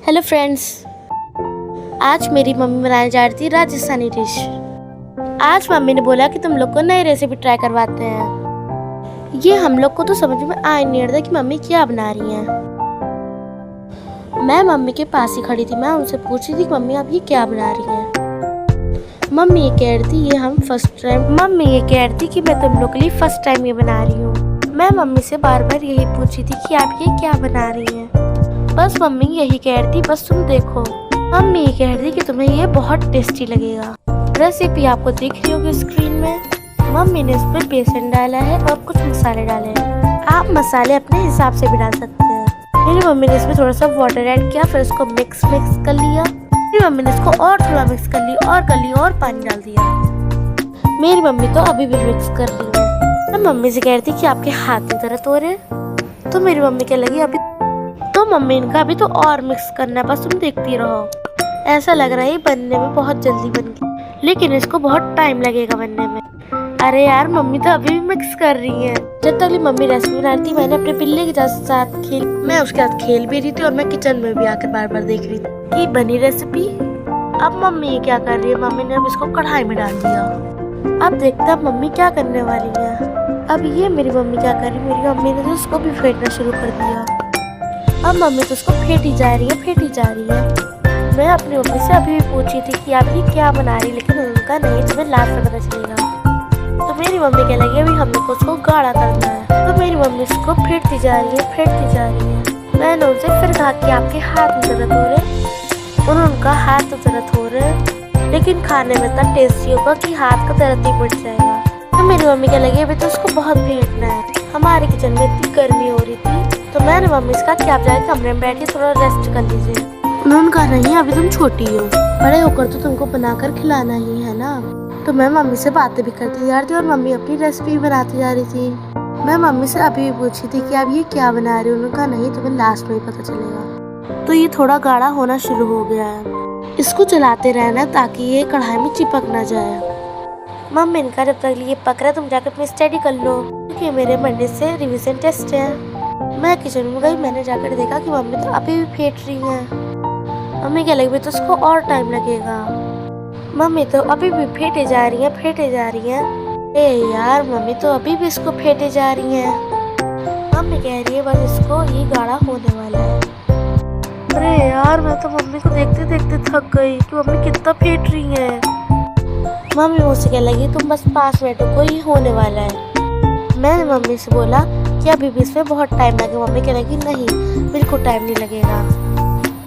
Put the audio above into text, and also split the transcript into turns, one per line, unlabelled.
Hello friends, आज मेरी mummy बनाने जा रही थी राजस्थानी डिश। आज मम्मी ने बोला कि तुम लोग को नई रेसिपी ट्राई करवाते हैं। ये हम लोग को तो समझ में आ नहीं रहा कि मम्मी क्या बना रही हैं। मैं मम्मी के पास ही खड़ी थी। मैं उनसे पूछ रही थी कि मम्मी आप ये क्या बना रही हैं। मम्मी ये कह रही थी कि मैं तुम लोग के लिए फर्स्ट टाइम ये बना रही हूँ। मैं मम्मी से बार बार यही पूछ रही थी कि आप ये क्या बना रही हैं। बस मम्मी यही कह रही थी बस तुम देखो। मम्मी ये कह रही थी कि तुम्हें ये बहुत टेस्टी लगेगा। रेसिपी आपको दिख रही होगी स्क्रीन में। मम्मी ने इसमें बेसन डाला है और कुछ मसाले डाले हैं। आप मसाले अपने हिसाब से भी डाल सकते हैं। मेरी मम्मी ने इसमें थोड़ा सा वाटर ऐड किया, फिर इसको मिक्स कर लिया। मेरी मम्मी ने इसको और थोड़ा मिक्स कर लिया और पानी डाल दिया। मेरी मम्मी तो अभी भी मिक्स कर रही है। मैं मम्मी से कह रही थी कि आपके हाथ में दर्द हो रहे, तो मेरी मम्मी कह लगी मम्मी इनका अभी तो और मिक्स करना है, बस तुम देखती रहो। ऐसा लग रहा है ये बनने में बहुत जल्दी बन गई, लेकिन इसको बहुत टाइम लगेगा बनने में। अरे यार, मम्मी तो अभी भी मिक्स कर रही है। जब तक मम्मी रेसिपी बना रही थी, मैंने अपने बिल्ली के साथ मैं उसके साथ खेल भी रही थी और मैं किचन में भी आकर बार बार देख रही थी कि बनी रेसिपी। अब मम्मी ये क्या कर रही है, मम्मी ने अब इसको कढ़ाई में डाल दिया। अब देखते हैं मम्मी क्या करने वाली है। अब ये मेरी मम्मी क्या कर रही है, मेरी मम्मी ने तो उसको भी फेंटना शुरू कर दिया। अब मम्मी तो उसको फेंटी जा रही है। मैं अपनी मम्मी से अभी भी पूछी थी कि आप ये क्या बना रही, लेकिन उनका नहीं, तुम्हें लास्ट में पता चलेगा। तो मेरी मम्मी कह लगी अभी हम लोग को उसको गाढ़ा करना है। तो मेरी मम्मी उसको फेंटती जा रही है। मैंने उनसे फिर कहा कि आपके हाथ में दर्द हो रहे। उनका हाथ तो दर्द हो रहे, लेकिन खाने में इतना टेस्टी होगा कि हाथ का दर्द ही मिट जाएगा। तो मेरी मम्मी कह लगी अभी तो उसको बहुत फेंटना है। हमारे किचन में इतनी गर्मी हो रही थी, तो मैंने मम्मी से कहा कि आप जाके कमरे में बैठ के थोड़ा रेस्ट कर लीजिए। उन्होंने कहा नहीं, अभी तुम छोटी हो, बड़े होकर तो तुमको बनाकर खिलाना ही है ना। तो मैं मम्मी से बातें भी करती जा रही थी और मम्मी अपनी रेसिपी बनाती जा रही थी। मैं मम्मी से अभी भी पूछी थी कि आप ये क्या बना रही हो। उन्होंने कहा नहीं, तुम्हें लास्ट में ही पता चलेगा। तो ये थोड़ा गाढ़ा होना शुरू हो गया है। इसको चलाते रहना ताकि ये कढ़ाई में चिपक ना जाए। मम्मी इनका जब तक ये पक रहा है तुम जाकर अपनी स्टडी कर लो, क्योंकि मेरे मंडे से रिवीजन टेस्ट है। मैं किचन में गई, मैंने जाकर देखा कि मम्मी तो अभी भी फेंट रही है। मम्मी कह लगी तो उसको और टाइम लगेगा। मम्मी तो अभी भी फेंटे जा रही है। ए यार, मम्मी तो अभी भी इसको फेंटे जा रही है। मम्मी कह रही है बस इसको ये गाढ़ा होने वाला है। अरे यार, मैं तो मम्मी को देखते देखते थक गई कि मम्मी कितना फेंट रही है। मम्मी मुझसे कह लगी तुम बस 5 मिनट को ये होने वाला है। मैंने मम्मी से बोला कि अभी भी इसमें बहुत टाइम लगेगा। मम्मी कह लगी नहीं, बिल्कुल टाइम नहीं लगेगा।